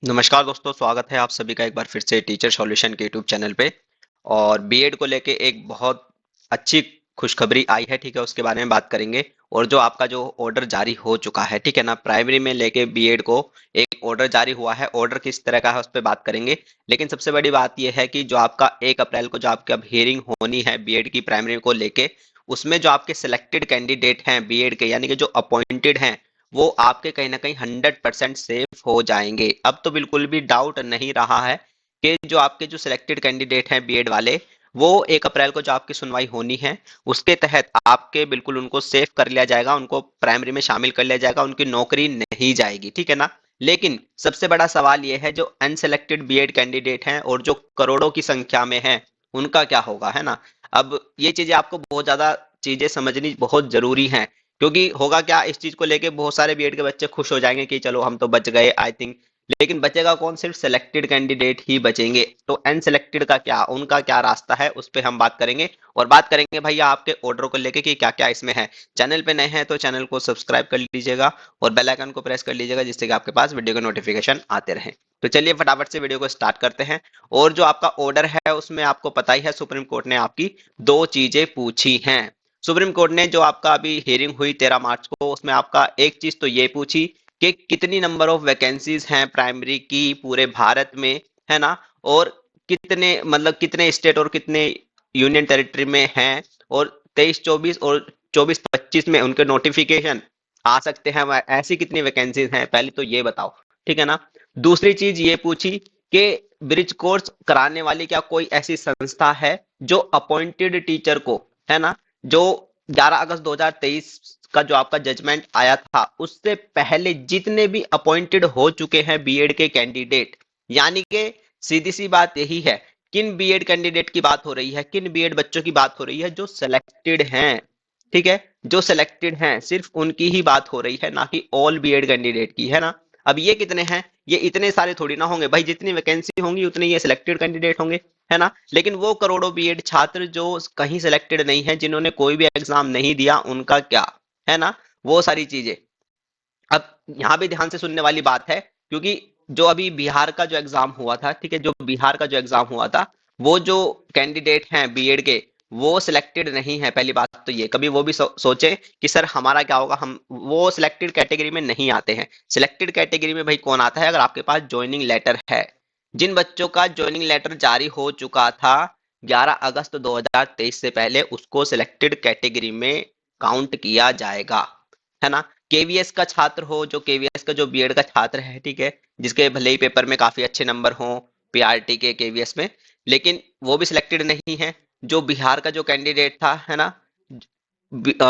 नमस्कार दोस्तों, स्वागत है आप सभी का एक बार फिर से टीचर सॉल्यूशन के यूट्यूब चैनल पे। और बीएड को लेके एक बहुत अच्छी खुशखबरी आई है, ठीक है। उसके बारे में बात करेंगे। और जो आपका जो ऑर्डर जारी हो चुका है, ठीक है ना, प्राइमरी में लेके बीएड को एक ऑर्डर जारी हुआ है। ऑर्डर किस तरह का है उस पर बात करेंगे। लेकिन सबसे बड़ी बात यह है कि जो आपका 1 अप्रैल को जो आपकी अब हियरिंग होनी है बीएड की प्राइमरी को लेके, उसमें जो आपके सिलेक्टेड कैंडिडेट हैं बीएड के, यानी कि जो अपॉइंटेड हैं, वो आपके कहीं ना कहीं 100% सेफ हो जाएंगे। अब तो बिल्कुल भी डाउट नहीं रहा है कि जो आपके जो सिलेक्टेड कैंडिडेट हैं बीएड वाले, वो 1 अप्रैल को जो आपकी सुनवाई होनी है उसके तहत आपके बिल्कुल उनको सेफ कर लिया जाएगा, उनको प्राइमरी में शामिल कर लिया जाएगा, उनकी नौकरी नहीं जाएगी, ठीक है ना। लेकिन सबसे बड़ा सवाल यह है जो अनसिलेक्टेड बीएड कैंडिडेट हैं और जो करोड़ों की संख्या में हैं, उनका क्या होगा, है ना। अब ये चीजें आपको बहुत ज्यादा चीजें समझनी बहुत जरूरी हैं। क्योंकि होगा क्या, इस चीज को लेके बहुत सारे बीएड के बच्चे खुश हो जाएंगे कि चलो हम तो बच गए आई थिंक। लेकिन बचेगा कौन? सिर्फ सिलेक्टेड कैंडिडेट ही बचेंगे। तो अनसिलेक्टेड का क्या, उनका क्या रास्ता है, उस पर हम बात करेंगे। और बात करेंगे भैया आपके ऑर्डर को लेके कि क्या क्या इसमें है। चैनल पे नए हैं तो चैनल को सब्सक्राइब कर लीजिएगा और बेल आइकन को प्रेस कर लीजिएगा, जिससे कि आपके पास वीडियो के नोटिफिकेशन आते रहे। तो चलिए फटाफट से वीडियो को स्टार्ट करते हैं। और जो आपका ऑर्डर है उसमें आपको पता ही है, सुप्रीम कोर्ट ने आपकी दो चीजें पूछी हैं। सुप्रीम कोर्ट ने जो आपका अभी हियरिंग हुई 13 मार्च को, उसमें आपका एक चीज तो ये पूछी कि कितनी नंबर ऑफ वैकेंसीज हैं प्राइमरी की पूरे भारत में, है ना। और कितने मतलब कितने स्टेट और कितने यूनियन टेरिटरी में हैं। और 23-24 और 24-25 में उनके नोटिफिकेशन आ सकते हैं, ऐसी कितनी वैकेंसीज हैं, पहले तो ये बताओ, ठीक है ना। दूसरी चीज ये पूछी कि ब्रिज कोर्स कराने वाली क्या कोई ऐसी संस्था है जो अपॉइंटेड टीचर को, है ना, जो 11 अगस्त 2023 का जो आपका जजमेंट आया था उससे पहले जितने भी अपॉइंटेड हो चुके हैं बीएड के कैंडिडेट, यानी कि सीधी सी बात यही है, किन बीएड कैंडिडेट की बात हो रही है, किन बीएड बच्चों की बात हो रही है जो सिलेक्टेड हैं, ठीक है। जो सिलेक्टेड हैं सिर्फ उनकी ही बात हो रही है, ना कि ऑल बीएड कैंडिडेट की, है ना। अब ये कितने हैं? ये इतने सारे थोड़ी ना होंगे भाई, जितनी वैकेंसी होंगी उतने ये सिलेक्टेड कैंडिडेट होंगे, है ना। लेकिन वो करोड़ों बीएड छात्र जो कहीं सिलेक्टेड नहीं है, जिन्होंने कोई भी एग्जाम नहीं दिया, उनका क्या, है ना। वो सारी चीजें अब यहाँ भी ध्यान से सुनने वाली बात है। क्योंकि जो अभी बिहार का जो एग्जाम हुआ था, ठीक है, जो बिहार का जो एग्जाम हुआ था, वो जो कैंडिडेट हैं बीएड के, वो सिलेक्टेड नहीं है। पहली बात तो ये, कभी वो भी सोचे कि सर हमारा क्या होगा, हम वो सिलेक्टेड कैटेगरी में नहीं आते हैं। सिलेक्टेड कैटेगरी में भाई कौन आता है? अगर आपके पास ज्वाइनिंग लेटर है। जिन बच्चों का ज्वाइनिंग लेटर जारी हो चुका था 11 अगस्त 2023 से पहले, उसको सिलेक्टेड कैटेगरी में काउंट किया जाएगा, है ना। केवीएस का छात्र हो, जो केवीएस का जो बीएड का छात्र है, ठीक है, जिसके भले ही पेपर में काफी अच्छे नंबर हो पीआरटी के केवीएस में, लेकिन वो भी सिलेक्टेड नहीं है। जो बिहार का जो कैंडिडेट था, है ना,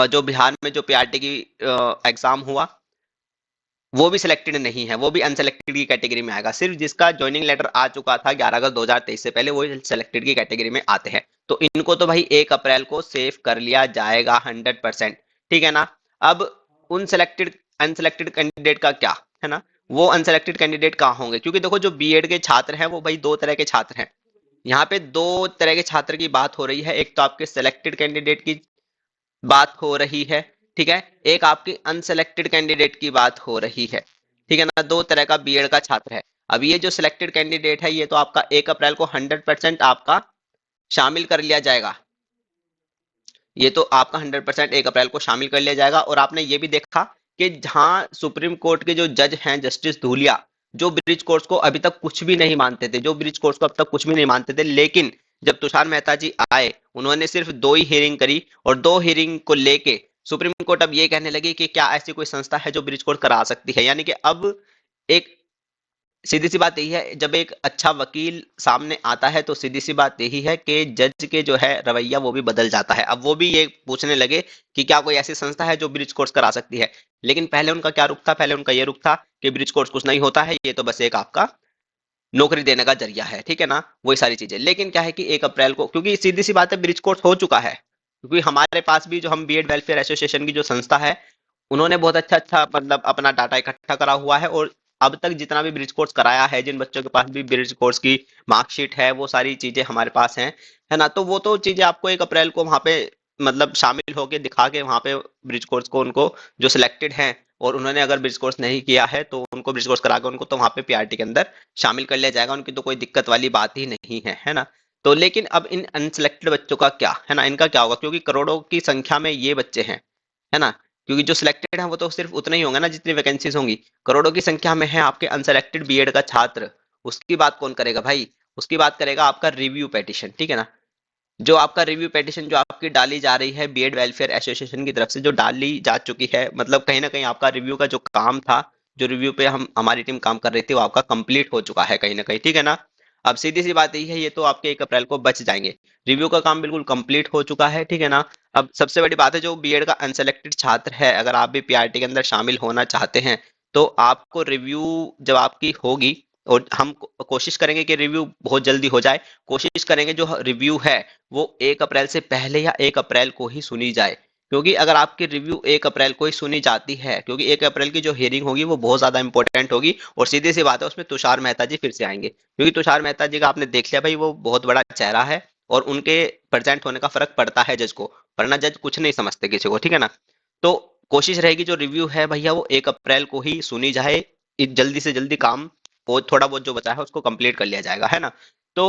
जो बिहार में जो पीआरटी की एग्जाम हुआ, वो भी सिलेक्टेड नहीं है, वो भी अनसेलेक्टेड की कैटेगरी में आएगा। सिर्फ जिसका ज्वाइनिंग लेटर आ चुका था 11 अगस्त 2023 से पहले, वो सिलेक्टेड की कैटेगरी में आते हैं। तो इनको तो भाई 1 अप्रैल को सेव कर लिया जाएगा 100%, ठीक है ना। अब उन सेलेक्टेड अनसेलेक्टेड कैंडिडेट का क्या, है ना। वो अनसेलेक्टेड कैंडिडेट कहाँ होंगे? क्योंकि देखो जो बीएड के छात्र हैं वो भाई दो तरह के छात्र हैं। यहाँ पे दो तरह के छात्र की बात हो रही है। एक तो आपके सिलेक्टेड कैंडिडेट की बात हो रही है, ठीक है। एक आपकी अनसेलेक्टेड कैंडिडेट की बात हो रही है, ठीक है ना। दो तरह का बीएड का छात्र है। अब ये जो सिलेक्टेड कैंडिडेट है, ये तो आपका 1 अप्रैल को 100% आपका शामिल कर लिया जाएगा। ये तो आपका 100% 1 अप्रैल को शामिल कर लिया जाएगा। और आपने ये भी देखा कि जहां सुप्रीम कोर्ट के जो जज हैं जस्टिस धूलिया, जो ब्रिज कोर्स को अभी तक कुछ भी नहीं मानते थे, जो ब्रिज कोर्स को अब तक कुछ भी नहीं मानते थे, लेकिन जब तुषार मेहता जी आए, उन्होंने सिर्फ दो ही हियरिंग करी। और दो हियरिंग को लेके सुप्रीम कोर्ट अब ये कहने लगी कि क्या ऐसी कोई संस्था है जो ब्रिज कोर्स करा सकती है। यानी कि अब एक सीधी सी बात यही है, जब एक अच्छा वकील सामने आता है तो सीधी सी बात यही है कि जज के जो है रवैया वो भी बदल जाता है। अब वो भी ये पूछने लगे कि क्या कोई ऐसी संस्था है जो ब्रिज कोर्स करा सकती है। लेकिन पहले उनका क्या रुख था? पहले उनका ये रुख था कि ब्रिज कोर्स कुछ नहीं होता है, ये तो बस एक आपका नौकरी देने का जरिया है, ठीक है ना। वही सारी चीजें। लेकिन क्या है कि 1 अप्रैल को, क्योंकि सीधी सी बात है, ब्रिज कोर्स हो चुका है। क्योंकि हमारे पास भी जो हम बीएड वेलफेयर एसोसिएशन की जो संस्था है, उन्होंने बहुत अच्छा अच्छा मतलब अपना डाटा इकट्ठा करा हुआ है। और अब तक जितना भी ब्रिज कोर्स कराया है, जिन बच्चों के पास भी ब्रिज कोर्स की मार्कशीट है, वो सारी चीजें हमारे पास हैं, है ना। तो वो तो चीजें आपको 1 अप्रैल को वहां पे मतलब शामिल होके दिखा के वहां पे ब्रिज कोर्स को उनको जो सिलेक्टेड हैं और उन्होंने अगर ब्रिज कोर्स नहीं किया है तो उनको ब्रिज कोर्स करा के उनको तो वहां पे पीआरटी के अंदर शामिल कर लिया जाएगा, उनकी तो कोई दिक्कत वाली बात ही नहीं है ना। तो लेकिन अब इन अनसिलेक्टेड बच्चों का क्या है ना, इनका क्या होगा, क्योंकि करोड़ों की संख्या में ये बच्चे हैं, है ना। क्योंकि जो सिलेक्टेड हैं वो तो सिर्फ उतने ही होंगे ना जितनी वैकेंसीज होंगी, करोड़ों की संख्या में है आपके अनसिलेक्टेड बीएड का छात्र। उसकी बात कौन करेगा भाई? उसकी बात करेगा आपका रिव्यू पेटिशन, ठीक है ना। जो आपका रिव्यू पेटिशन जो आपकी डाली जा रही है बीएड वेलफेयर एसोसिएशन की तरफ से, जो डाली जा चुकी है, मतलब कहीं ना कहीं आपका रिव्यू का जो काम था, जो रिव्यू पे हम हमारी टीम काम कर रही थी, वो आपका कंप्लीट हो चुका है कहीं ना कहीं, ठीक है ना। अब सीधी सी बात यही है, ये तो आपके 1 अप्रैल को बच जाएंगे। रिव्यू का काम बिल्कुल कंप्लीट हो चुका है, ठीक है ना। अब सबसे बड़ी बात है, जो बीएड का अनसेलेक्टेड छात्र है, अगर आप भी पीआरटी के अंदर शामिल होना चाहते हैं तो आपको रिव्यू जब आपकी होगी, और हम कोशिश करेंगे कि रिव्यू बहुत जल्दी हो जाए, कोशिश करेंगे जो रिव्यू है वो 1 अप्रैल से पहले या 1 अप्रैल को ही सुनी जाए। क्योंकि अगर आपकी रिव्यू 1 अप्रैल को ही सुनी जाती है, क्योंकि 1 अप्रैल की जो हियरिंग होगी वो बहुत ज्यादा इंपॉर्टेंट होगी, और सीधी सी बात है उसमें तुषार मेहता जी फिर से आएंगे, क्योंकि तुषार मेहता जी का आपने देख लिया भाई, वो बहुत बड़ा चेहरा है, और उनके प्रेजेंट होने का फर्क पड़ता है जज को, वरना जज कुछ नहीं समझते किसी को, ठीक है ना। तो कोशिश रहेगी जो रिव्यू है भैया वो 1 अप्रैल को ही सुनी जाए, जल्दी से जल्दी काम, वो थोड़ा बहुत जो बचा है उसको कंप्लीट कर लिया जाएगा, है ना। तो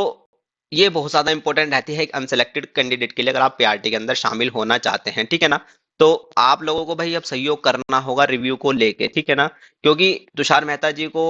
ये बहुत ज्यादा इंपॉर्टेंट रहती है एक अनसेलेक्टेड कैंडिडेट के लिए, अगर आप पीआरटी के अंदर शामिल होना चाहते हैं, ठीक है ना। तो आप लोगों को भाई अब सहयोग करना होगा रिव्यू को लेके, ठीक है ना। क्योंकि तुषार मेहता जी को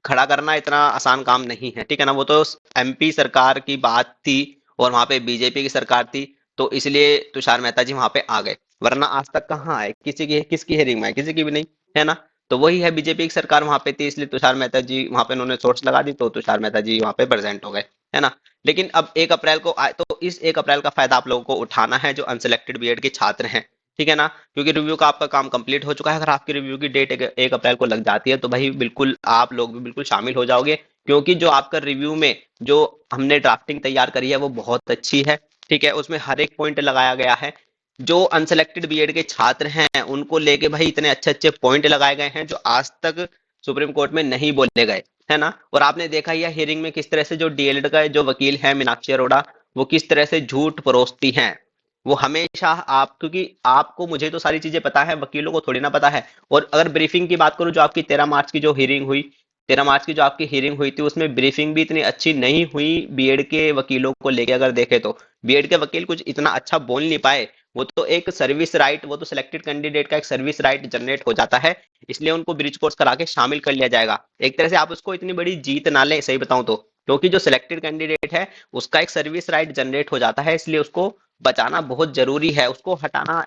खड़ा करना इतना आसान काम नहीं है, ठीक है ना। वो तो एमपी सरकार की बात थी, और वहां पे बीजेपी की सरकार थी, तो इसलिए तुषार मेहता जी वहां पे आ गए, वरना आज तक कहाँ आए, किसकी हेरिंग में आए, किसी की भी नहीं, है ना। तो वही है, बीजेपी की सरकार वहां पे थी, इसलिए तुषार मेहता जी वहां पे उन्होंने सोर्स लगा दी, तो तुषार मेहता जी वहां पे प्रेजेंट हो गए, है ना। लेकिन अब 1 अप्रैल को आए, तो इस 1 अप्रैल का फायदा आप लोगों को उठाना है जो अनसिलेक्टेड बीएड के छात्र हैं, ठीक है ना। क्योंकि रिव्यू का आपका काम कंप्लीट हो चुका है, अगर आपकी रिव्यू की डेट 1 अप्रैल को लग जाती है तो भाई बिल्कुल आप लोग भी बिल्कुल शामिल हो जाओगे, क्योंकि जो आपका रिव्यू में जो हमने ड्राफ्टिंग तैयार करी है वो बहुत अच्छी है, ठीक है। उसमें हर एक पॉइंट लगाया गया है, जो अनसेलेक्टेड बीएड के छात्र हैं उनको लेके भाई इतने अच्छे अच्छे पॉइंट लगाए गए हैं जो आज तक सुप्रीम कोर्ट में नहीं बोले गए, है ना। और आपने देखा ही है हियरिंग में किस तरह से जो डीएलएड का जो वकील है मीनाक्षी अरोड़ा, वो किस तरह से झूठ परोसती हैं। वो हमेशा आप, क्योंकि आपको मुझे तो सारी चीजें पता है, वकीलों को थोड़ी ना पता है। और अगर ब्रीफिंग की बात करूं, जो आपकी 13 मार्च की जो हियरिंग हुई, 13 मार्च की जो आपकी हियरिंग हुई थी, उसमें ब्रीफिंग भी इतनी अच्छी नहीं हुई बीएड के वकीलों को लेके, अगर देखें तो बीएड के वकील कुछ इतना अच्छा बोल नहीं पाए। वो तो एक सर्विस राइट, वो तो सिलेक्टेड कैंडिडेट का एक सर्विस राइट जनरेट हो जाता है, इसलिए उनको ब्रिज कोर्स करा के शामिल कर लिया जाएगा। एक तरह से आप उसको इतनी बड़ी जीत ना लें, सही बताऊं तो, क्योंकि जो सिलेक्टेड कैंडिडेट है उसका एक सर्विस राइट जनरेट हो जाता है, इसलिए उसको बचाना बहुत जरूरी है, उसको हटाना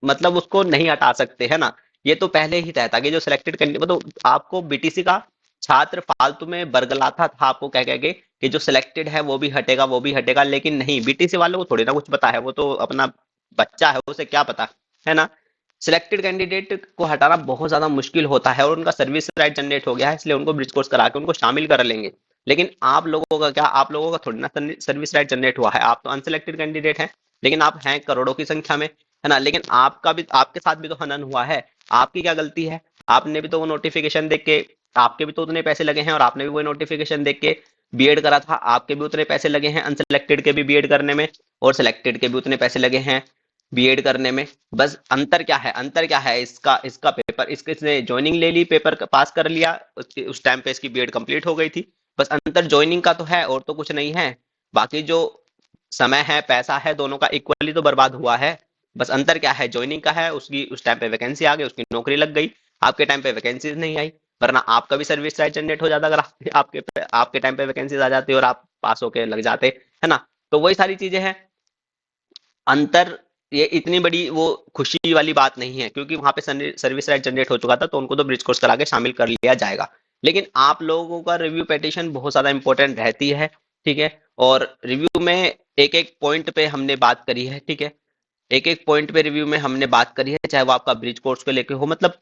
मतलब उसको नहीं हटा सकते, है ना। ये तो पहले ही तय था कि जो सिलेक्टेड कैंडिडेट, मतलब आपको बीटीसी का छात्र फालतू में बरगलाता था आपको कह कह के कि जो सिलेक्टेड है वो भी हटेगा, वो भी हटेगा, लेकिन नहीं, बीटीसी वालों को थोड़ी ना कुछ पता है, वो तो अपना बच्चा है, उसे क्या पता, है ना। सिलेक्टेड कैंडिडेट को हटाना बहुत ज्यादा मुश्किल होता है, और उनका सर्विस राइट जनरेट हो गया है, इसलिए उनको ब्रिज कोर्स करा के उनको शामिल कर लेंगे। लेकिन आप लोगों का क्या, आप लोगों का थोड़ी ना सर्विस राइट जनरेट हुआ है, आप तो अनसिलेक्टेड कैंडिडेट हैं, लेकिन आप हैं करोड़ों की संख्या में, है ना। लेकिन आपका भी, आपके साथ भी तो हनन हुआ है, आपकी क्या गलती है? आपने भी तो वो नोटिफिकेशन देख के, आपके भी तो उतने पैसे लगे हैं, और आपने भी वो नोटिफिकेशन देख के बीएड करा था, आपके भी उतने पैसे लगे हैं अनसिलेक्टेड के भी बीएड करने में, और सिलेक्टेड के भी उतने पैसे लगे हैं बीएड करने में। बस अंतर क्या है, अंतर क्या है, इसका इसका पेपर, इसके इसने ज्वाइनिंग ले ली, पेपर पास कर लिया, उस टाइम पे इसकी बीएड कंप्लीट हो गई थी। बस अंतर ज्वाइनिंग का तो है, और तो कुछ नहीं है। बाकी जो समय है, पैसा है, दोनों का इक्वली तो बर्बाद हुआ है। बस अंतर क्या है, ज्वाइनिंग का है, उसकी उस टाइम पे वैकेंसी आ गई, उसकी नौकरी लग गई, आपके टाइम पे वैकेंसीज नहीं आई, वरना आपका भी सर्विस राइट जनरेट हो जाता अगर आपके टाइम पे वैकेंसीज आ जाती और आप पास होके लग जाते, है ना। तो वही सारी चीजें हैं, अंतर। ये इतनी बड़ी वो खुशी वाली बात नहीं है, क्योंकि वहां पे सर्विस राइट जनरेट हो चुका था, तो उनको तो ब्रिज कोर्स करा के शामिल कर लिया जाएगा। लेकिन आप लोगों का रिव्यू पेटिशन बहुत ज्यादा इंपॉर्टेंट रहती है, ठीक है। और रिव्यू में एक एक पॉइंट पे हमने बात करी है, ठीक है। एक एक पॉइंट पे रिव्यू में हमने बात करी है, चाहे वो आपका ब्रिज कोर्स को लेके हो, मतलब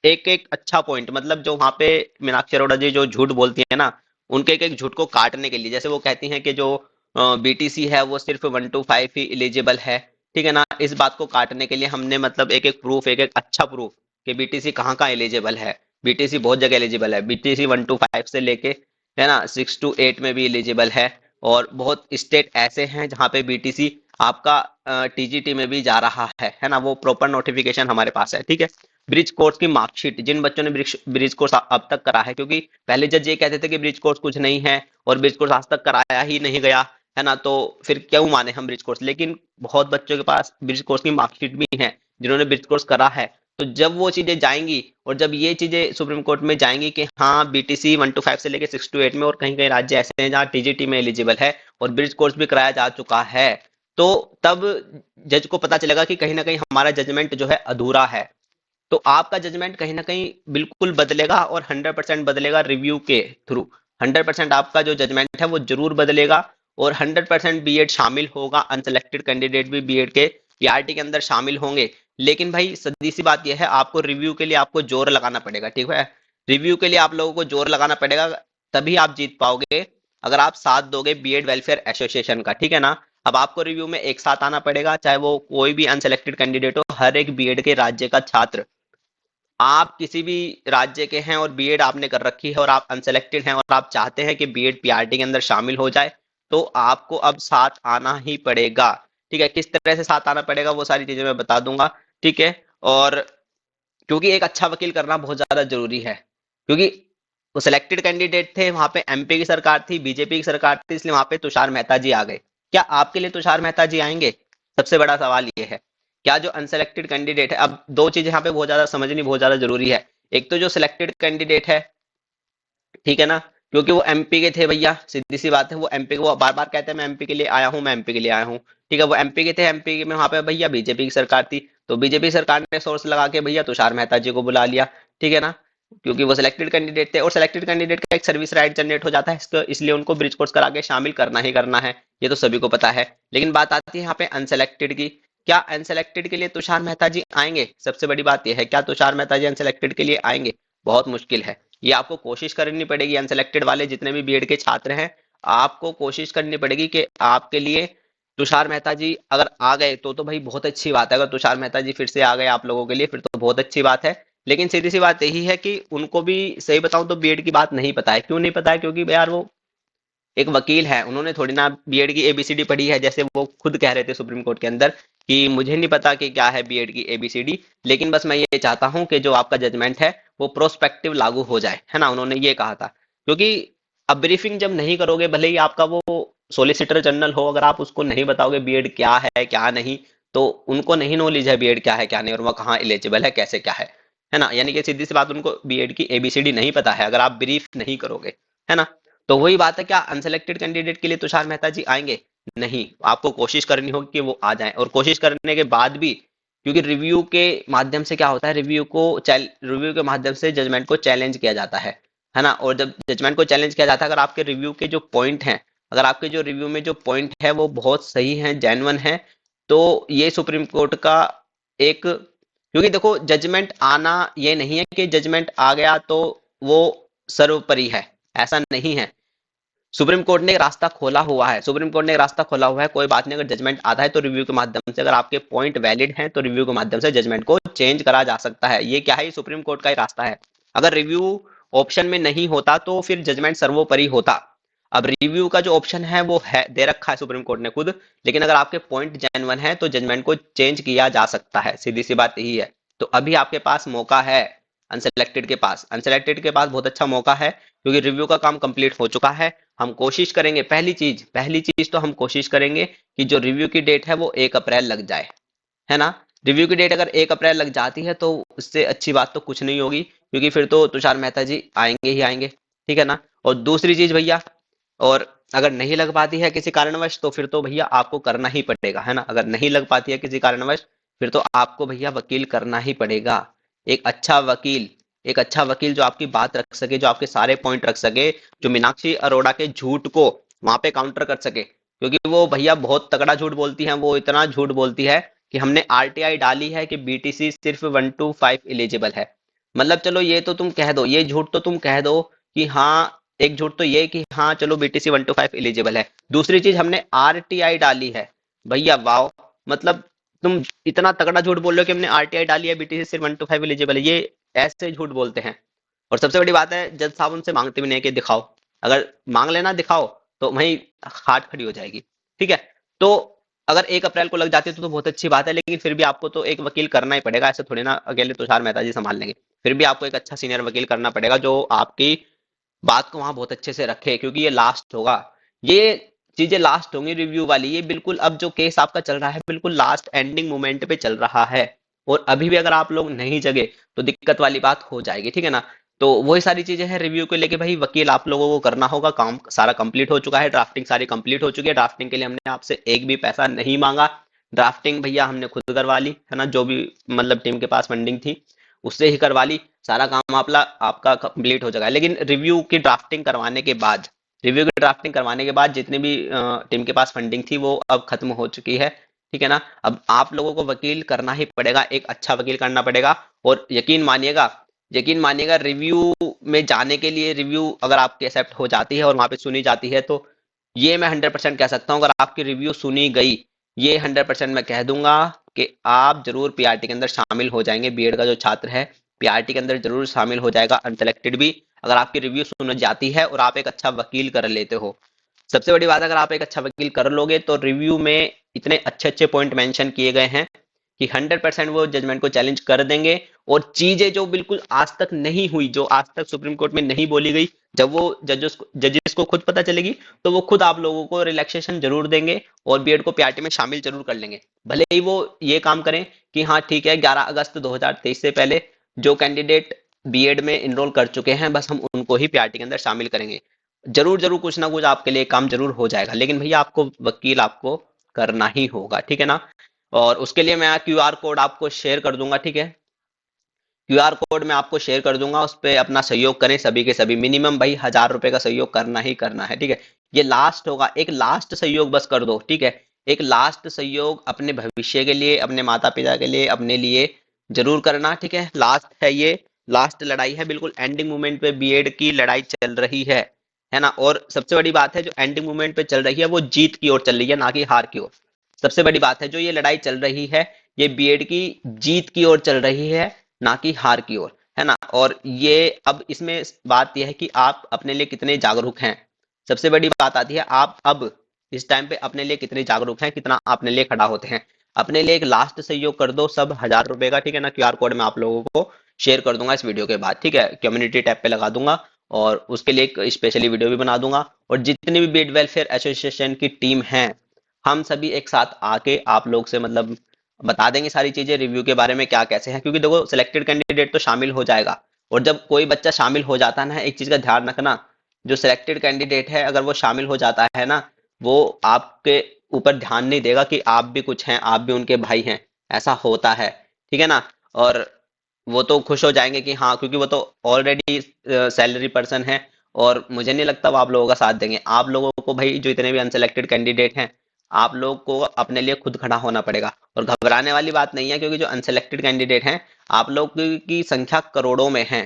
एक एक अच्छा पॉइंट, मतलब जो वहां पे मीनाक्षी अरोड़ा जी जो झूठ बोलती है ना, उनके एक एक झूठ को काटने के लिए, जैसे वो कहती हैं कि जो बीटीसी है वो सिर्फ 1 to 5 ही एलिजिबल है, ठीक है ना। इस बात को काटने के लिए हमने मतलब एक एक प्रूफ, एक एक अच्छा प्रूफ कि बीटीसी कहाँ कहाँ एलिजिबल है। बीटीसी बहुत जगह एलिजिबल है, बीटीसी 1 to 5 से लेके, है ना, 6 to 8 में भी एलिजिबल है। और बहुत स्टेट ऐसे हैं जहाँ पे बीटीसी आपका टीजीटी में भी जा रहा है ना, वो प्रॉपर नोटिफिकेशन हमारे पास है, ठीक है। ब्रिज कोर्स की मार्कशीट, जिन बच्चों ने ब्रिज कोर्स अब तक करा है, क्योंकि पहले जज ये कहते थे कि ब्रिज कोर्स कुछ नहीं है और ब्रिज कोर्स आज तक कराया ही नहीं गया, है ना, तो फिर क्यों माने हम ब्रिज कोर्स। लेकिन बहुत बच्चों के पास ब्रिज कोर्स की मार्कशीट भी है जिन्होंने ब्रिज कोर्स करा है। तो जब वो चीजें जाएंगी और जब ये चीजें सुप्रीम कोर्ट में जाएंगी कि हाँ बीटीसी 1 to 5 से लेकर 6 to 8 में, और कहीं कहीं राज्य ऐसे हैं जहाँ टीजीटी में एलिजिबल है और ब्रिज कोर्स भी कराया जा चुका है, तो तब जज को पता चलेगा कि कहीं ना कहीं हमारा जजमेंट जो है अधूरा है। तो आपका जजमेंट कहीं ना कहीं बिल्कुल बदलेगा और 100% बदलेगा रिव्यू के थ्रू। 100% आपका जो जजमेंट है वो जरूर बदलेगा और 100% बीएड शामिल होगा, अनसेलेक्टेड कैंडिडेट भी बीएड के पीआरटी के अंदर शामिल होंगे। लेकिन भाई सीधी सी बात यह है, आपको रिव्यू के लिए आपको जोर लगाना पड़ेगा, ठीक है। रिव्यू के लिए आप लोगों को जोर लगाना पड़ेगा, तभी आप जीत पाओगे अगर आप साथ दोगे बीएड वेलफेयर एसोसिएशन का, ठीक है ना। अब आपको रिव्यू में एक साथ आना पड़ेगा, चाहे वो कोई भी अनसेलेक्टेड कैंडिडेट हो, हर एक बीएड के राज्य का छात्र। आप किसी भी राज्य के हैं और बीएड आपने कर रखी है और आप अनसेलेक्टेड हैं और आप चाहते हैं कि बीएड पीआरटी के अंदर शामिल हो जाए, तो आपको अब साथ आना ही पड़ेगा, ठीक है। किस तरह से साथ आना पड़ेगा वो सारी चीजें मैं बता दूंगा, ठीक है। और क्योंकि एक अच्छा वकील करना बहुत ज्यादा जरूरी है, क्योंकि वो सिलेक्टेड कैंडिडेट थे, वहां पे एमपी की सरकार थी, बीजेपी की सरकार थी, इसलिए वहां पे तुषार मेहता जी आ गए। क्या आपके लिए तुषार मेहता जी आएंगे? सबसे बड़ा सवाल ये है। क्या जो अनसेलेक्टेड कैंडिडेट है, अब दो चीजें यहाँ पे बहुत ज्यादा समझनी बहुत ज्यादा जरूरी है। एक तो जो सिलेक्टेड कैंडिडेट है, ठीक है ना, क्योंकि वो एमपी के थे भैया, सीधी सी बात है, वो एमपी को बार बार कहते हैं मैं एमपी के लिए आया हूँ, मैं एमपी के लिए आया हूँ, ठीक है। वो एमपी के थे, एमपी में वहां पे भैया बीजेपी की सरकार थी, तो बीजेपी सरकार ने सोर्स लगा के भैया तुषार मेहता जी को बुला लिया, ठीक है ना, क्योंकि वो सिलेक्टेड कैंडिडेट थे और सिलेक्टेड कैंडिडेट का एक सर्विस राइट जनरेट हो जाता है, इसलिए उनको ब्रिज कोर्स करा के शामिल करना ही करना है, ये तो सभी को पता है। लेकिन बात आती है यहाँ पे अनसेलेक्टेड की। क्या अनसेलेक्टेड के लिए तुषार मेहता जी आएंगे? सबसे बड़ी बात यह है, क्या तुषार मेहता जी अनसेलेक्टेड के लिए आएंगे? बहुत मुश्किल है। ये आपको कोशिश करनी पड़ेगी, अनसेलेक्टेड वाले जितने भी बीएड के छात्र हैं, आपको कोशिश करनी पड़ेगी कि आपके लिए तुषार मेहता जी अगर आ गए तो भाई बहुत अच्छी बात है। अगर तुषार मेहता जी फिर से आ गए आप लोगों के लिए, फिर तो बहुत अच्छी बात है। लेकिन सीधी सी बात यही है कि उनको भी सही बताऊं तो बीएड की बात नहीं पता है। क्यों नहीं पता है? क्योंकि यार वो एक वकील है, उन्होंने थोड़ी ना बीएड की एबीसीडी पढ़ी है, जैसे वो खुद कह रहे थे सुप्रीम कोर्ट के अंदर कि मुझे नहीं पता कि क्या है बीएड की एबीसीडी, लेकिन बस मैं ये चाहता हूं कि जो आपका जजमेंट है वो प्रोस्पेक्टिव लागू हो जाए, है ना, उन्होंने ये कहा था। क्योंकि अब ब्रीफिंग जब नहीं करोगे, भले ही आपका वो सोलिसिटर जनरल हो, अगर आप उसको नहीं बताओगे बीएड क्या है क्या नहीं, तो उनको नहीं नॉलेज है बीएड क्या है क्या नहीं और वह कहाँ एलिजिबल है कैसे क्या है ना। यानी कि सीधी सी बात, उनको बीएड की एबीसीडी नहीं पता है अगर आप ब्रीफ नहीं करोगे, है ना। तो वही बात है, क्या अनसेलेक्टेड कैंडिडेट के लिए तुषार मेहता जी आएंगे? नहीं, आपको कोशिश करनी होगी कि वो आ जाएं, और कोशिश करने के बाद भी, क्योंकि रिव्यू के माध्यम से क्या होता है, रिव्यू के माध्यम से जजमेंट को चैलेंज किया जाता है ना। और जब जजमेंट को चैलेंज किया जाता है, अगर आपके रिव्यू के जो पॉइंट हैं, अगर आपके जो रिव्यू में जो पॉइंट है वो बहुत सही है, जेन्युइन है, तो ये सुप्रीम कोर्ट का एक, क्योंकि देखो जजमेंट आना ये नहीं है कि जजमेंट आ गया तो वो सर्वोपरि है, ऐसा नहीं है। सुप्रीम कोर्ट ने एक रास्ता खोला हुआ है, सुप्रीम कोर्ट ने एक रास्ता खोला हुआ है, कोई बात नहीं, अगर जजमेंट आता है तो रिव्यू के माध्यम से, अगर आपके पॉइंट वैलिड हैं तो रिव्यू के माध्यम से जजमेंट को चेंज करा जा सकता है। ये क्या है? सुप्रीम कोर्ट का ही रास्ता है। अगर रिव्यू ऑप्शन में नहीं होता तो फिर जजमेंट सर्वोपरि होता। अब रिव्यू का जो ऑप्शन है वो है दे रखा है सुप्रीम कोर्ट ने खुद, लेकिन अगर आपके पॉइंट जेन्युइन है तो जजमेंट को चेंज किया जा सकता है, सीधी सी बात यही है। तो अभी आपके पास मौका है, अनसेलेक्टेड के पास बहुत अच्छा मौका है, क्योंकि रिव्यू का काम कंप्लीट हो चुका है। हम कोशिश करेंगे, पहली चीज तो हम कोशिश करेंगे कि जो रिव्यू की डेट है वो 1 अप्रैल लग जाए, है ना। रिव्यू की डेट अगर 1 अप्रैल लग जाती है तो उससे अच्छी बात तो कुछ नहीं होगी, क्योंकि फिर तो तुषार मेहता जी आएंगे ही आएंगे, ठीक है ना। और दूसरी चीज भैया, और अगर नहीं लग पाती है किसी कारणवश तो फिर तो भैया आपको करना ही पड़ेगा, है ना। अगर नहीं लग पाती है किसी कारणवश, फिर तो आपको भैया वकील करना ही पड़ेगा। एक अच्छा वकील, एक अच्छा वकील जो आपकी बात रख सके, जो आपके सारे पॉइंट रख सके, जो मीनाक्षी अरोड़ा के झूठ को वहां पे काउंटर कर सके, क्योंकि वो भैया बहुत तगड़ा झूठ बोलती हैं, वो इतना झूठ बोलती है कि हमने आरटीआई डाली है कि बीटीसी सिर्फ 1 to 5 एलिजिबल है। मतलब चलो ये तो तुम कह दो, ये झूठ तो तुम कह दो कि हाँ, एक झूठ तो ये कि हाँ चलो बीटीसी 1 to 5 एलिजिबल है, दूसरी चीज हमने आरटीआई डाली है। भैया वाह, मतलब तुम इतना तगड़ा झूठ बोल रहे हो कि हमने आरटीआई डाली है, बीटीसी सिर्फ 1 to 5 एलिजिबल है, ये ऐसे झूठ बोलते हैं। और सबसे बड़ी बात है, जज साहब उनसे मांगते भी नहीं है कि दिखाओ, अगर मांग लेना दिखाओ तो वहीं हाथ खड़ी हो जाएगी, ठीक है। तो अगर 1 अप्रैल को लग जाती है तो बहुत अच्छी बात है, लेकिन फिर भी आपको तो एक वकील करना ही पड़ेगा, ऐसे थोड़ी ना अकेले तुषार मेहता जी संभाल लेंगे। फिर भी आपको एक अच्छा सीनियर वकील करना पड़ेगा जो आपकी बात को वहां बहुत अच्छे से रखे, क्योंकि ये लास्ट होगा। ये चीजें लास्ट होंगी रिव्यू वाली, ये बिल्कुल अब जो केस आपका चल रहा है बिल्कुल लास्ट एंडिंग मोमेंट पे चल रहा है। और अभी भी अगर आप लोग नहीं जगे तो दिक्कत वाली बात हो जाएगी, ठीक है ना। तो वही सारी चीजें हैं रिव्यू को लेके भाई, वकील आप लोगों को करना होगा, काम सारा कंप्लीट हो चुका है, ड्राफ्टिंग सारी कंप्लीट हो चुकी है, ड्राफ्टिंग के लिए हमने आपसे एक भी पैसा नहीं मांगा। ड्राफ्टिंग भैया हमने खुद करवा ली है ना, जो भी मतलब टीम के पास फंडिंग थी उससे ही करवा ली, सारा काम आपका कंप्लीट हो जाएगा। लेकिन रिव्यू की ड्राफ्टिंग करवाने के बाद जितनी भी टीम के पास फंडिंग थी वो अब खत्म हो चुकी है, ठीक है ना। अब आप लोगों को वकील करना ही पड़ेगा, एक अच्छा वकील करना पड़ेगा। और यकीन मानिएगा रिव्यू में जाने के लिए, रिव्यू अगर आपकी एक्सेप्ट हो जाती है और वहां पे सुनी जाती है तो ये मैं 100% कह सकता हूँ, अगर आपकी रिव्यू सुनी गई, ये 100% मैं कह दूंगा कि आप जरूर पीआरटी के अंदर शामिल हो जाएंगे। बीएड का जो छात्र है पीआरटी के अंदर जरूर शामिल हो जाएगा, अनसेलेक्टेड भी, अगर आपकी रिव्यू सुन जाती है और आप एक अच्छा वकील कर लेते हो। सबसे बड़ी बात, अगर आप एक अच्छा वकील कर लोगे तो रिव्यू में इतने अच्छे अच्छे पॉइंट मेंशन किए गए हैं कि 100% वो जजमेंट को चैलेंज कर देंगे। और चीजें जो बिल्कुल आज तक नहीं हुई, जो आज तक सुप्रीम कोर्ट में नहीं बोली गई, जब वो जजेस को खुद पता चलेगी तो वो खुद आप लोगों को रिलैक्सेशन जरूर देंगे और बीएड को पीआरटी में शामिल जरूर कर लेंगे। भले ही वो ये काम करें कि हाँ ठीक है 11 अगस्त 2023 से पहले जो कैंडिडेट बीएड में इनरोल कर चुके हैं बस हम उनको ही पीआरटी के अंदर शामिल करेंगे। जरूर जरूर कुछ ना कुछ आपके लिए काम जरूर हो जाएगा, लेकिन भैया आपको वकील आपको करना ही होगा, ठीक है ना। और उसके लिए मैं क्यूआर कोड आपको शेयर कर दूंगा, ठीक है। क्यूआर कोड मैं आपको शेयर कर दूंगा, उस पर अपना सहयोग करें सभी के सभी, मिनिमम भाई 1000 रुपए का सहयोग करना ही करना है, ठीक है। ये लास्ट होगा, एक लास्ट सहयोग बस कर दो, ठीक है। एक लास्ट सहयोग अपने भविष्य के लिए, अपने माता पिता के लिए, अपने लिए जरूर करना, ठीक है। लास्ट है ये, लास्ट लड़ाई है, बिल्कुल एंडिंग मोमेंट पे बीएड की लड़ाई चल रही है ना। और सबसे बड़ी बात है जो एंडिंग मोमेंट पे चल रही है वो जीत की ओर चल रही है, ना कि हार की ओर। सबसे बड़ी बात है जो ये लड़ाई चल रही है ये बीएड की जीत की ओर चल रही है, ना कि हार की ओर, है ना। और ये अब इसमें बात यह है कि आप अपने लिए कितने जागरूक हैं। सबसे बड़ी बात आती है आप अब इस टाइम पे अपने लिए कितने जागरूक हैं, कितना अपने लिए खड़ा होते हैं। अपने लिए एक लास्ट सहयोग कर दो सब 1000 रुपए का, ठीक है ना। क्यूआर कोड मैं आप लोगों को शेयर कर दूंगा इस वीडियो के बाद, ठीक है, कम्युनिटी टैब पे लगा दूंगा और उसके लिए एक स्पेशली वीडियो भी बना दूंगा। और जितनी भी बीएड वेलफेयर एसोसिएशन की टीम है हम सभी एक साथ आके आप लोग से मतलब बता देंगे सारी चीजें रिव्यू के बारे में क्या कैसे है। क्योंकि देखो सिलेक्टेड कैंडिडेट तो शामिल हो जाएगा, और जब कोई बच्चा शामिल हो जाता है ना, एक चीज का ध्यान रखना, जो सिलेक्टेड कैंडिडेट है अगर वो शामिल हो जाता है ना, वो आपके ऊपर ध्यान नहीं देगा कि आप भी कुछ हैं, आप भी उनके भाई हैं, ऐसा होता है, ठीक है ना। और वो तो खुश हो जाएंगे कि हाँ, क्योंकि वो तो ऑलरेडी सैलरी पर्सन है, और मुझे नहीं लगता वो आप लोगों का साथ देंगे। आप लोगों को भाई जो इतने भी अनसेलेक्टेड कैंडिडेट हैं आप लोग को अपने लिए खुद खड़ा होना पड़ेगा, और घबराने वाली बात नहीं है, क्योंकि जो अनसेलेक्टेड कैंडिडेट हैं आप लोग की संख्या करोड़ों में है,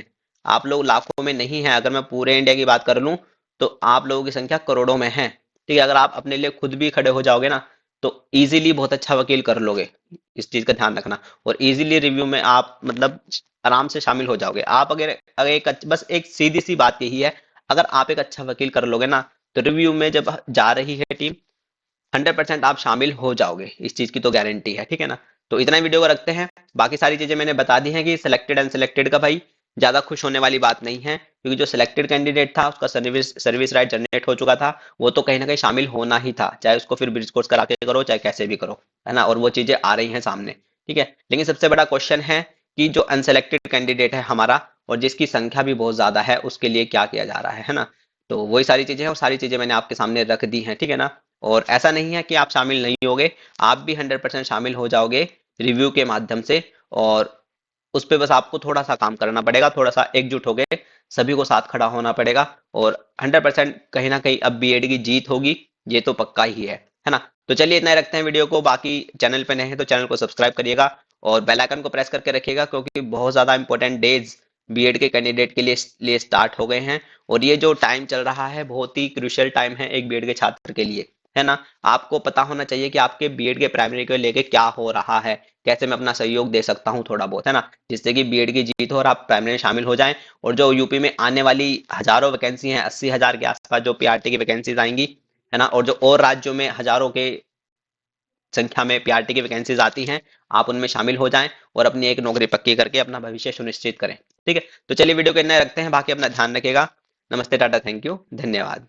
आप लोग लाखों में नहीं है। अगर मैं पूरे इंडिया की बात कर लूं तो आप लोगों की संख्या करोड़ों में है, ठीक है। अगर आप अपने लिए खुद भी खड़े हो जाओगे ना तो इजीली बहुत अच्छा वकील कर लोगे, इस चीज का ध्यान रखना। और इजीली रिव्यू में आप मतलब आराम से शामिल हो जाओगे। आप अगर बस एक सीधी सी बात यही है, अगर आप एक अच्छा वकील कर लोगे ना तो रिव्यू में जब जा रही है टीम 100% आप शामिल हो जाओगे, इस चीज की तो गारंटी है, ठीक है ना। तो इतना वीडियो को रखते हैं, बाकी सारी चीजें मैंने बता दी हैं कि सिलेक्टेड अनसिलेक्टेड का भाई ज्यादा खुश होने वाली बात नहीं है, क्योंकि जो सिलेक्टेड कैंडिडेट था उसका सर्विस राइट जनरेट हो चुका था, वो तो कहीं ना कहीं शामिल होना ही था, चाहे उसको फिर ब्रिज कोर्स करा के करो चाहे कैसे भी करो, है ना। और वो चीजें आ रही हैं सामने, ठीक है। लेकिन सबसे बड़ा क्वेश्चन है कि जो अनसेलेक्टेड कैंडिडेट है हमारा और जिसकी संख्या भी बहुत ज्यादा है उसके लिए क्या किया जा रहा है ना। तो वही सारी चीजें हैं, और सारी चीजें मैंने आपके सामने रख दी हैं, ठीक है ना। और ऐसा नहीं है कि आप शामिल नहीं होगे, आप भी 100% शामिल हो जाओगे रिव्यू के माध्यम से। और उस पे बस आपको थोड़ा सा काम करना पड़ेगा, थोड़ा सा एकजुट हो गए सभी को साथ खड़ा होना पड़ेगा, और 100% कहीं ना कहीं अब बीएड की जीत होगी, ये तो पक्का ही है ना। तो चलिए इतना ही रखते हैं वीडियो को, बाकी चैनल पे नए हैं तो चैनल को सब्सक्राइब करिएगा और बेल आइकन को प्रेस करके रखिएगा, क्योंकि बहुत ज्यादा इंपॉर्टेंट डेज बीएड के कैंडिडेट के लिए स्टार्ट हो गए हैं। और ये जो टाइम चल रहा है बहुत ही क्रूशियल टाइम है एक बीएड के छात्र के लिए, है ना। आपको पता होना चाहिए कि आपके बीएड के प्राइमरी को लेके क्या हो रहा है, कैसे मैं अपना सहयोग दे सकता हूँ थोड़ा बहुत, है ना, जिससे कि बीएड की जीत हो और आप प्राइमरी में शामिल हो जाएं। और जो यूपी में आने वाली हजारों वैकेंसी हैं, 80,000 के आसपास जो पीआरटी की वैकेंसीज आएंगी, है ना, और जो और राज्यों में हजारों के संख्या में पीआरटी की वैकेंसीज आती हैं, आप उनमें शामिल हो जाएं और अपनी एक नौकरी पक्की करके अपना भविष्य सुनिश्चित करें। ठीक है, तो चलिए वीडियो को इतना रखते हैं, बाकी अपना ध्यान रखिएगा। नमस्ते, टाटा, थैंक यू, धन्यवाद।